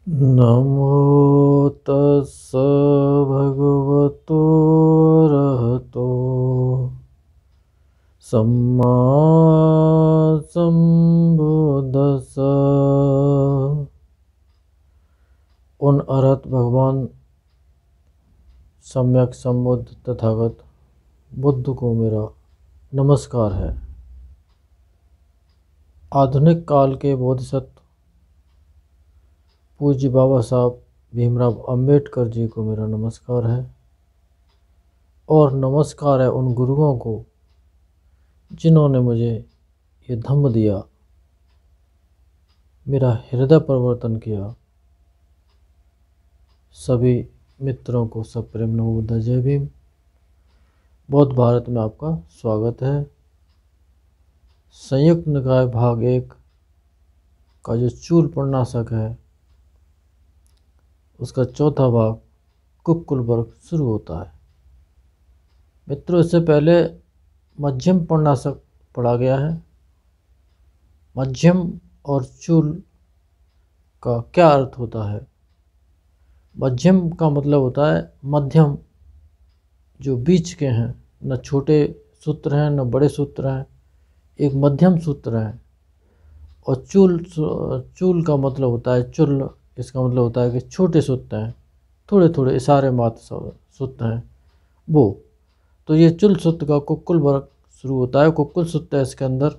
नमो तस्स भगवतो अरहतो सम्मा संबुद्दस्स। उन अरहत भगवान सम्यक संबुद्ध तथागत बुद्ध को मेरा नमस्कार है। आधुनिक काल के बोधिसत्व पूज्य बाबा साहब भीमराव अंबेडकर जी को मेरा नमस्कार है, और नमस्कार है उन गुरुओं को जिन्होंने मुझे ये धम्म दिया, मेरा हृदय परिवर्तन किया। सभी मित्रों को सब प्रेम नमो बुद्धाय, जय भीम। बौद्ध भारत में आपका स्वागत है। संयुक्त निकाय भाग 1 का जो चूल प्रणाशक है, उसका चौथा भाग कुक्कुल वर्ग शुरू होता है। मित्रों, इससे पहले मध्यम प्रणाशक पढ़ा गया है। मध्यम और चूल का क्या अर्थ होता है? मध्यम का मतलब होता है मध्यम, जो बीच के हैं, न छोटे सूत्र हैं न बड़े सूत्र हैं, एक मध्यम सूत्र है। और चूल का मतलब होता है चुल, इसका मतलब होता है कि छोटे सूत्र हैं, थोड़े थोड़े इशारे मात्र सूत्र हैं वो। तो ये चुल सूत्र का कुक्कुल वर्ग शुरू होता है। कुक्कुल सूत्र है, इसके अंदर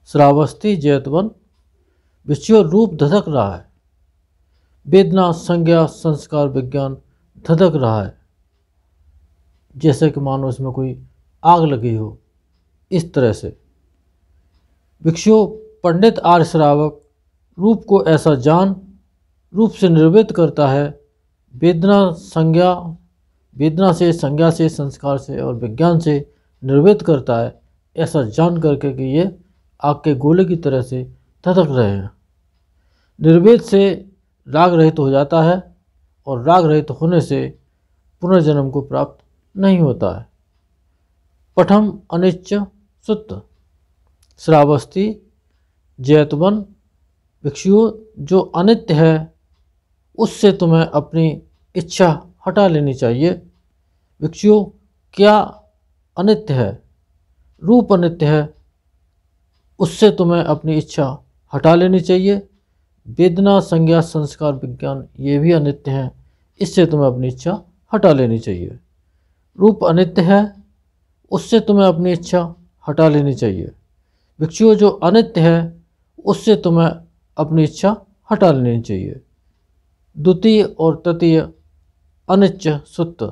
श्रावस्ती जैतवन विषयों रूप धधक रहा है, वेदना संज्ञा संस्कार विज्ञान धधक रहा है, जैसे कि मानो इसमें कोई आग लगी हो। इस तरह से भिक्षु पंडित आर्य श्रावक रूप को ऐसा जान रूप से निर्वृत करता है, वेदना से संज्ञा से संस्कार से और विज्ञान से निर्वृत करता है, ऐसा जान करके कि ये आग के गोले की तरह से धधक रहे हैं। निर्वेद से राग रहित हो जाता है, और राग रहित होने से पुनर्जन्म को प्राप्त नहीं होता है। पठम अनिच्च सुत्त श्रावस्ती जैतवन भिक्षुओं, जो अनित्य है उससे तुम्हें अपनी इच्छा हटा लेनी चाहिए। भिक्षुओं, क्या अनित्य है? रूप अनित्य है, उससे तुम्हें अपनी इच्छा हटा लेनी चाहिए। वेदना संज्ञा संस्कार विज्ञान ये भी अनित्य हैं, इससे तुम्हें अपनी इच्छा हटा लेनी चाहिए। रूप अनित्य है, उससे तुम्हें अपनी इच्छा हटा लेनी चाहिए। भिक्षुओं, जो अनित्य है उससे तुम्हें अपनी इच्छा हटा लेनी चाहिए। द्वितीय और तृतीय अनिच्च सुत्त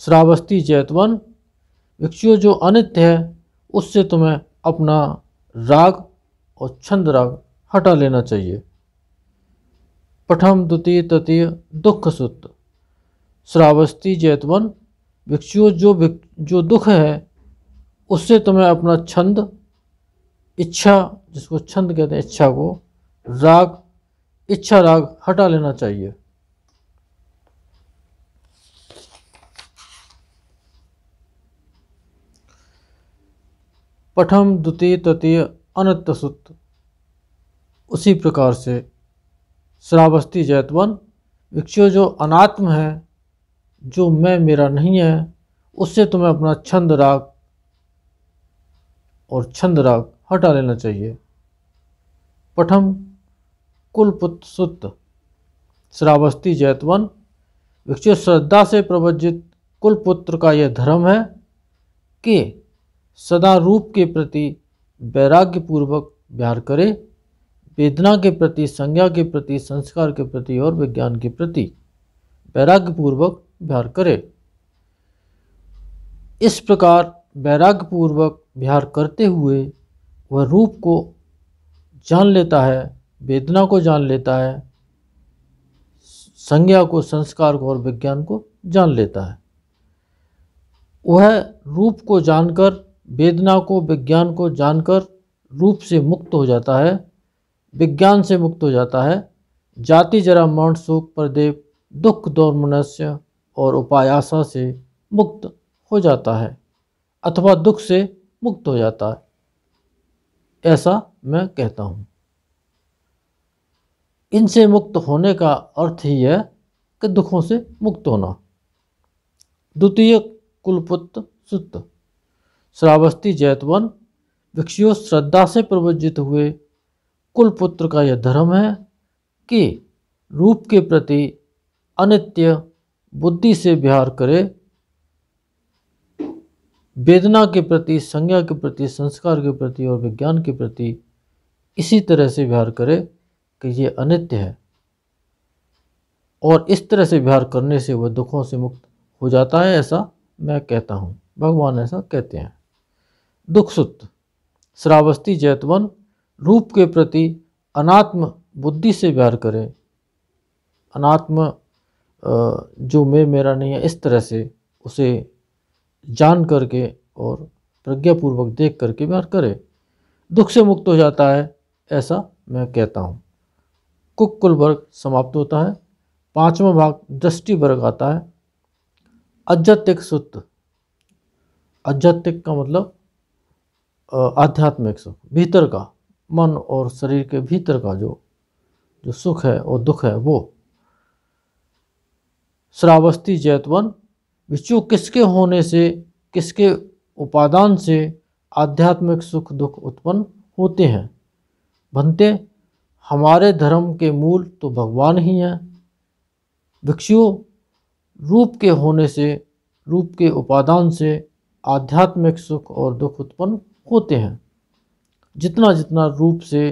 श्रावस्ती जैतवन भिक्षुओं, जो अनित्य है उससे तुम्हें अपना राग और छंद राग हटा लेना चाहिए। प्रथम द्वितीय तृतीय दुख सुत्त श्रावस्ती जैतवन भिक्षुओं, जो दुख है उससे तुम्हें अपना छंद इच्छा, जिसको छंद कहते हैं इच्छा को, राग इच्छा राग हटा लेना चाहिए। प्रथम द्वितीय तृतीय अनित्य सुत्त उसी प्रकार से श्रावस्ती जैतवन भिक्षुओं, जो अनात्म है, जो मैं मेरा नहीं है, उससे तुम्हें अपना छंद राग और छंद राग हटा लेना चाहिए। प्रथम कुलपुत्र सुत्त श्रावस्ती जैतवन भिक्षु, श्रद्धा से प्रवज्जित कुलपुत्र का यह धर्म है कि सदा रूप के प्रति वैराग्य पूर्वक व्यवहार करे, वेदना के प्रति संज्ञा के प्रति संस्कार के प्रति और विज्ञान के प्रति वैराग्य पूर्वक व्यवहार करे। इस प्रकार वैराग्य पूर्वक व्यवहार करते हुए वह रूप को जान लेता है, वेदना को जान लेता है, संज्ञा को संस्कार को और विज्ञान को जान लेता है। वह रूप को जानकर वेदना को विज्ञान को जानकर रूप से मुक्त हो जाता है, विज्ञान से मुक्त हो जाता है, जाति जरा मरण शोक परदेव दुख दौर्मनस्य और उपायासा से मुक्त हो जाता है, अथवा दुख से मुक्त हो जाता है, ऐसा मैं कहता हूँ। इनसे मुक्त होने का अर्थ ही है कि दुखों से मुक्त होना। द्वितीय कुलपुत्र सुत्त। श्रावस्ती जैतवन भिक्षुओं श्रद्धा से प्रवज्जित हुए कुलपुत्र का यह धर्म है कि रूप के प्रति अनित्य बुद्धि से व्यवहार करे, वेदना के प्रति, संज्ञा के प्रति, संस्कार के प्रति और विज्ञान के प्रति इसी तरह से व्यवहार करे कि ये अनित्य है, और इस तरह से व्यवहार करने से वह दुखों से मुक्त हो जाता है, ऐसा मैं कहता हूँ, भगवान ऐसा कहते हैं। दुख सुत्त। श्रावस्ती जैतवन रूप के प्रति अनात्म बुद्धि से व्यवहार करे, अनात्म जो मैं मेरा नहीं है इस तरह से उसे जान करके और प्रज्ञापूर्वक देख करके व्यवहार करे, दुख से मुक्त हो जाता है, ऐसा मैं कहता हूँ। कुल वर्ग समाप्त होता है। पांचवा भाग दृष्टि वर्ग आता है। अज्ञतिक सुत्त। अज्ञतिक का मतलब आध्यात्मिक सुख, भीतर का, मन और शरीर के भीतर का जो सुख है और दुख है वो। श्रावस्ती जैतवन विषयों किसके होने से, किसके उपादान से आध्यात्मिक सुख दुख उत्पन्न होते हैं। बनते हमारे धर्म के मूल तो भगवान ही हैं। भिक्षुओं रूप के होने से, रूप के उपादान से आध्यात्मिक सुख और दुख उत्पन्न होते हैं। जितना जितना रूप से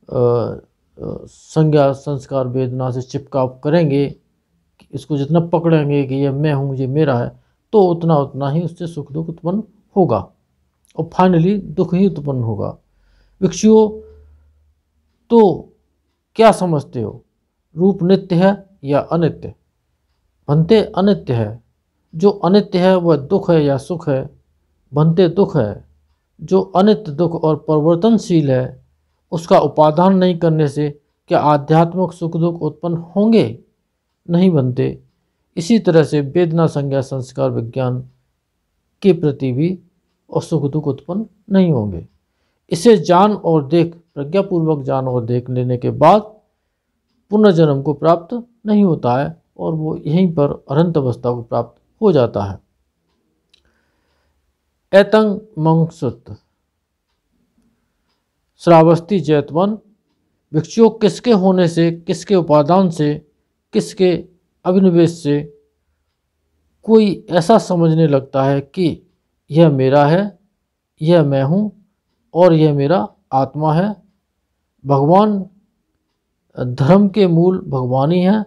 संज्ञा संस्कार वेदना से चिपकाव करेंगे, इसको जितना पकड़ेंगे कि ये मैं हूँ, ये मेरा है, तो उतना उतना ही उससे सुख दुख उत्पन्न होगा और फाइनली दुख ही उत्पन्न होगा। भिक्षुओं तो क्या समझते हो, रूप नित्य है या अनित्य। बनते अनित्य है। जो अनित्य है वह दुख है या सुख है। बनते दुख है। जो अनित्य दुख और परिवर्तनशील है उसका उपादान नहीं करने से क्या आध्यात्मिक सुख दुख उत्पन्न होंगे, नहीं बनते। इसी तरह से वेदना संज्ञा संस्कार विज्ञान के प्रति भी और सुख दुख उत्पन्न नहीं होंगे। इसे जान और देख, प्रज्ञापूर्वक जान और देख लेने के बाद पुनर्जन्म को प्राप्त नहीं होता है और वो यहीं पर अनंत अवस्था को प्राप्त हो जाता है। एतंग मंग सुत्त। श्रावस्ती जैतवन भिक्षुओं किसके होने से, किसके उपादान से, किसके अभिनिवेश से कोई ऐसा समझने लगता है कि यह मेरा है, यह मैं हूँ और यह मेरा आत्मा है। भगवान, धर्म के मूल भगवान ही हैं।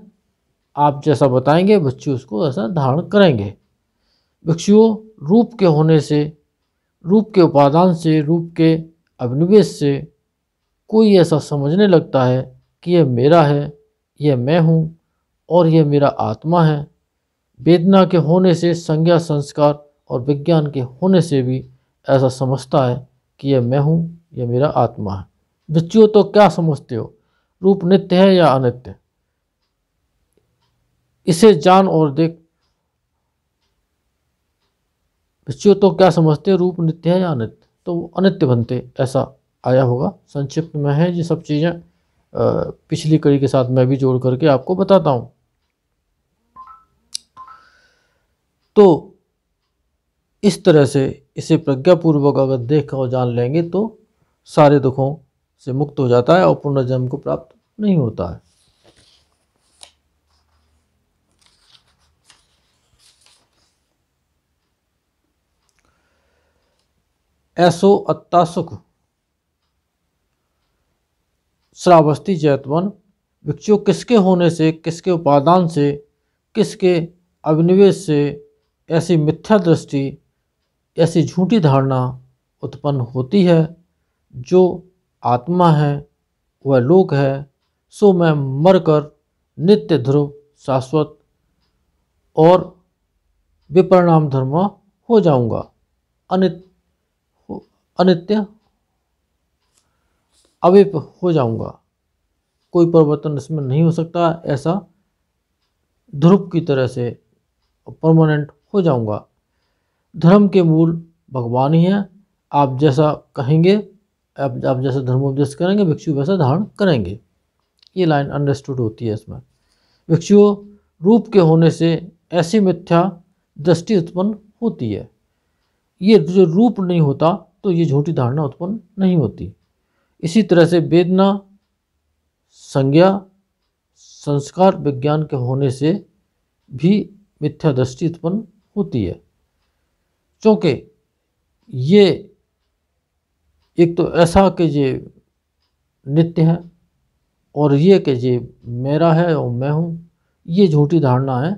आप जैसा बताएंगे भिक्षु उसको ऐसा धारण करेंगे। भिक्षुओं रूप के होने से, रूप के उपादान से, रूप के अभिनिवेश से कोई ऐसा समझने लगता है कि यह मेरा है, यह मैं हूँ और यह मेरा आत्मा है। वेदना के होने से, संज्ञा संस्कार और विज्ञान के होने से भी ऐसा समझता है कि यह मैं हूँ, यह मेरा आत्मा है। भिक्षुओं तो क्या समझते हो, रूप नित्य है या अनित्य। इसे जान और देख। भिक्षुओं तो क्या समझते हो, रूप नित्य है या अनित्य, तो वो अनित्य बनते, ऐसा आया होगा। संक्षिप्त में है ये सब चीज़ें, पिछली कड़ी के साथ मैं भी जोड़ करके आपको बताता हूँ। तो इस तरह से इसे प्रज्ञापूर्वक अगर देख और जान लेंगे तो सारे दुखों से मुक्त हो जाता है और पुनर्जन्म को प्राप्त नहीं होता है। ऐसो अत्ता सुख। श्रावस्ती जैतवन भिक्षु किसके होने से, किसके उपादान से, किसके अभिनिवेश से ऐसी मिथ्या दृष्टि, ऐसी झूठी धारणा उत्पन्न होती है। जो आत्मा है वह लोक है, सो मैं मरकर नित्य ध्रुव शाश्वत और विपरिणाम धर्म हो जाऊंगा, अनित्य अविप हो जाऊंगा, कोई परिवर्तन इसमें नहीं हो सकता, ऐसा ध्रुव की तरह से परमानेंट हो जाऊंगा। धर्म के मूल भगवान ही हैं। आप जैसा कहेंगे, आप जैसा धर्मोपदेश करेंगे भिक्षु वैसा धारण करेंगे। ये लाइन अंडरस्टूड होती है इसमें। भिक्षुओं, रूप के होने से ऐसी मिथ्या दृष्टि उत्पन्न होती है। ये जो रूप नहीं होता तो ये झूठी धारणा उत्पन्न नहीं होती। इसी तरह से वेदना, संज्ञा, संस्कार विज्ञान के होने से भी मिथ्या दृष्टि उत्पन्न होती है, क्योंकि ये एक तो ऐसा कि ये नित्य है और ये कि ये मेरा है और मैं हूँ, ये झूठी धारणा है।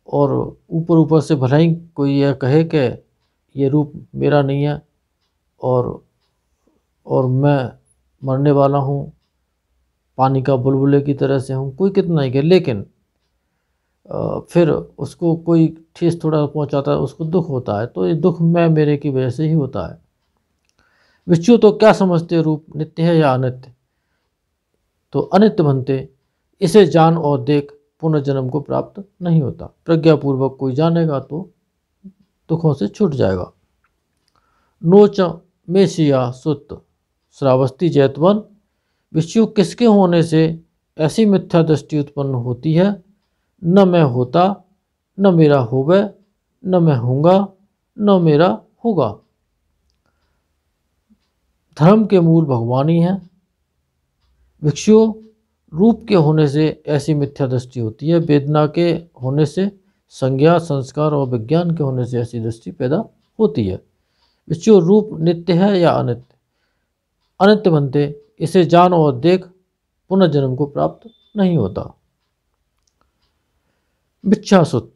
और ऊपर ऊपर से भले ही कोई यह कहे कि ये रूप मेरा नहीं है और मैं मरने वाला हूँ, पानी का बुलबुले की तरह से हूँ, कोई कितना ही कहे, लेकिन फिर उसको कोई ठेस थोड़ा पहुँचाता है, उसको दुख होता है, तो ये दुख मैं मेरे की वजह से ही होता है। भिक्षु तो क्या समझते, रूप नित्य है या अनित्य? तो अनित्य बनते इसे जान और देख पुनर्जन्म को प्राप्त नहीं होता। प्रज्ञापूर्वक कोई जानेगा तो दुखों से छूट जाएगा। नोच मेशिया सुत श्रावस्ती जैतवन। भिक्षु किसके होने से ऐसी मिथ्या दृष्टि उत्पन्न होती है? न मैं होता, न मेरा होवे, न मैं हूँगा, न मेरा होगा। धर्म के मूल भगवान ही हैं। भिक्षुओं, रूप के होने से ऐसी मिथ्या दृष्टि होती है। वेदना के होने से, संज्ञा, संस्कार और विज्ञान के होने से ऐसी दृष्टि पैदा होती है। भिक्षुओं, रूप नित्य है या अनित्य? अनित्य बनते इसे जान और देख पुनर्जन्म को प्राप्त नहीं होता। भिक्षासुत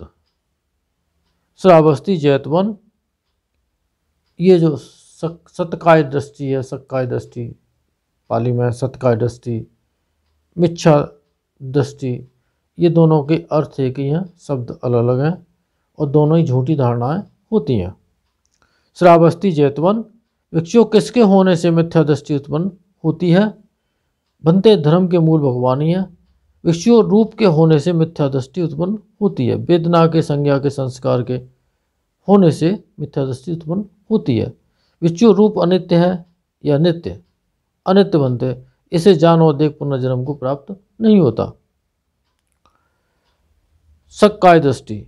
श्रावस्ती जैतवन। ये जो सतकाय दृष्टि है, सक्काय दृष्टि, पाली में सतकाय दृष्टि, मिच्छा दृष्टि, ये दोनों के अर्थ एक ही हैं, शब्द अलग अलग हैं और दोनों ही झूठी धारणाएं होती हैं। श्रावस्ती जैतवन। भिक्षु किसके होने से मिथ्या दृष्टि उत्पन्न होती है? बनते धर्म के मूल भगवान ही है। भिक्षु रूप के होने से मिथ्या दृष्टि उत्पन्न होती है। वेदना के, संज्ञा के, संस्कार के होने से मिथ्या दृष्टि उत्पन्न होती है। भिक्षु रूप अनित्य है या नित्य? अनित्य बनते इसे जान और देख पुनर्जन्म को प्राप्त नहीं होता। सक्काय दृष्टि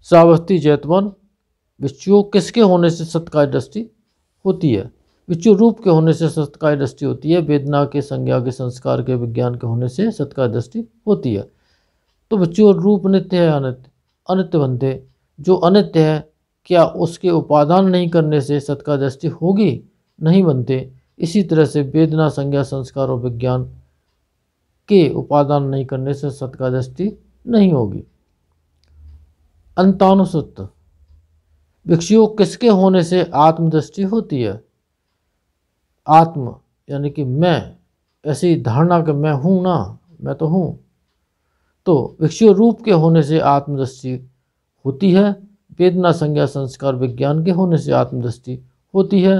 श्रावस्ती जैतवन। भिक्षु किसके होने से सत्काय दृष्टि होती है? भिक्षु रूप के होने से सत्काय दृष्टि होती है। वेदना के, संज्ञा के, संस्कार के, विज्ञान के होने से सत्काय दृष्टि होती है। तो भिक्षु रूप नित्य है अनित्य? अनित्य बनते जो अनित्य है क्या उसके उपादान नहीं करने से सत्काय दृष्टि होगी? नहीं बनते। इसी तरह से वेदना, संज्ञा, संस्कार और विज्ञान के उपादान नहीं करने से सत्काय दृष्टि नहीं होगी। अंतानुसुत। भिक्षु किसके होने से आत्मदृष्टि होती है? आत्म यानी कि मैं, ऐसी धारणा कि मैं हूँ ना, मैं तो हूँ। तो भिक्षु रूप के होने से आत्मदृष्टि होती है। वेदना, संज्ञा, संस्कार, विज्ञान के होने से आत्मदृष्टि होती है।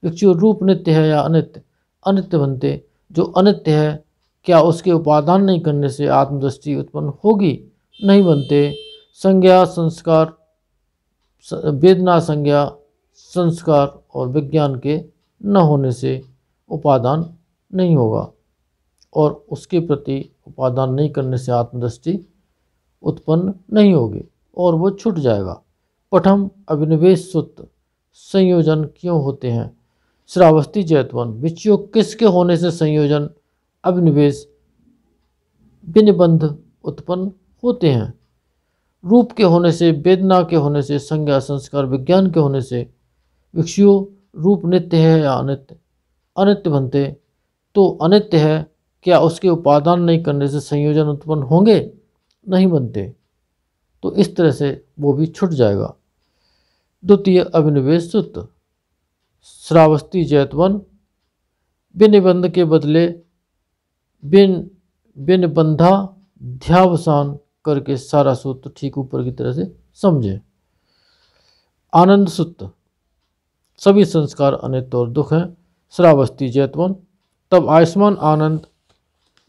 भिक्षु रूप नित्य है या अनित्य? अनित्य बनते जो अनित्य है क्या उसके उपादान नहीं करने से आत्मदृष्टि उत्पन्न होगी? नहीं बनते। संज्ञा, संस्कार, वेदना, संज्ञा, संस्कार और विज्ञान के न होने से उपादान नहीं होगा और उसके प्रति उपादान नहीं करने से आत्मदृष्टि उत्पन्न नहीं होगी और वो छूट जाएगा। पठम अभिनिवेश सूत्र संयोजन क्यों होते हैं? श्रावस्ती जैतवन। भिक्षु किसके होने से संयोजन, अभिनिवेश, विनिबंध उत्पन्न होते हैं? रूप के होने से, वेदना के होने से, संज्ञा, संस्कार, विज्ञान के होने से। भिक्षु रूप नित्य है या अनित्य? अनित्य बनते तो अनित्य है क्या उसके उपादान नहीं करने से संयोजन उत्पन्न होंगे? नहीं बनते। तो इस तरह से वो भी छूट जाएगा। द्वितीय अभिनिवेश सूत्र श्रावस्ती जैतवन। विनिबंध के बदले विनिबंधा ध्यावसान करके सारा सूत्र ठीक ऊपर की तरह से समझे। आनंद सूत्र। सभी संस्कार अनित्य और दुख हैं। श्रावस्ती जैतवन। तब आयुष्मान आनंद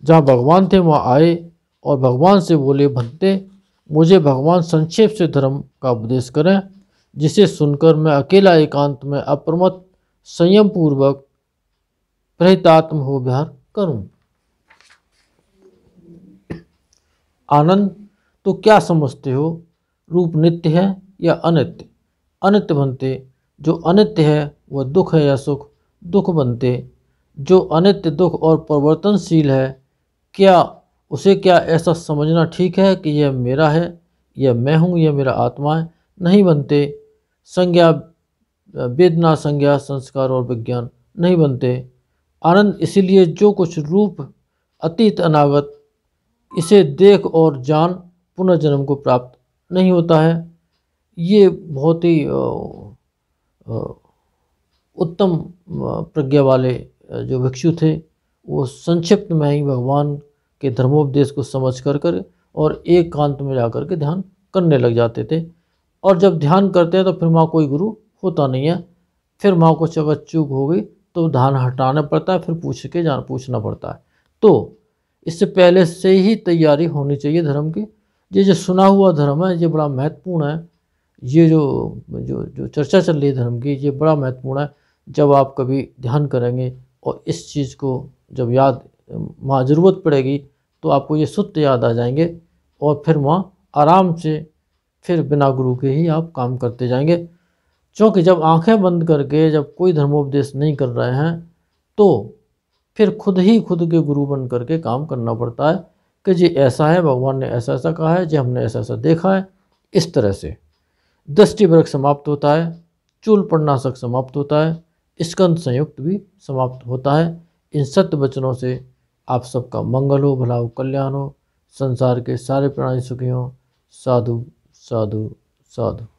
जहाँ भगवान थे वहाँ आए और भगवान से बोले, भंते मुझे भगवान संक्षेप से धर्म का उपदेश करें जिसे सुनकर मैं अकेला एकांत में अप्रमत्त संयम पूर्वक प्रहितात्म हो विहार करूं। आनंद, तो क्या समझते हो? रूप नित्य है या अनित्य? अनित्य बनते। जो अनित्य है वह दुख है या सुख? दुख बनते। जो अनित्य, दुख और परिवर्तनशील है, क्या क्या ऐसा समझना ठीक है कि यह मेरा है, यह मैं हूँ, यह मेरा आत्मा है? नहीं बनते। संज्ञा, वेदना, संज्ञा, संस्कार और विज्ञान नहीं बनते। आनंद इसीलिए जो कुछ रूप, अतीत, अनागत, इसे देख और जान पुनर्जन्म को प्राप्त नहीं होता है। ये बहुत ही उत्तम प्रज्ञा वाले जो भिक्षु थे, वो संक्षिप्त में ही भगवान के धर्मोपदेश को समझ कर और एकांत में जाकर के ध्यान करने लग जाते थे। और जब ध्यान करते हैं तो फिर वहाँ कोई गुरु होता नहीं है। फिर वहाँ कुछ अगर चूक हो गई तो ध्यान हटाना पड़ता है, फिर पूछना पड़ता है। तो इससे पहले से ही तैयारी होनी चाहिए धर्म की। ये जो सुना हुआ धर्म है ये बड़ा महत्वपूर्ण है। ये जो जो जो चर्चा चल रही है धर्म की, ये बड़ा महत्वपूर्ण है। जब आप कभी ध्यान करेंगे और इस चीज़ को जब याद, वहाँ ज़रूरत पड़ेगी तो आपको ये सूत्र याद आ जाएंगे और फिर वहाँ आराम से फिर बिना गुरु के ही आप काम करते जाएंगे। क्योंकि जब आंखें बंद करके जब कोई धर्मोपदेश नहीं कर रहे हैं तो फिर खुद ही खुद के गुरु बन करके काम करना पड़ता है कि जी ऐसा है, भगवान ने ऐसा ऐसा कहा है, जी हमने ऐसा ऐसा देखा है। इस तरह से दृष्टि वर्ग समाप्त होता है, चूल पढ़नाशक समाप्त होता है, स्कंद संयुक्त भी समाप्त होता है। इन सत्य वचनों से आप सबका मंगल हो, भला हो, कल्याण हो, संसार के सारे प्राणी सुखी हों। साधु साधु साधु।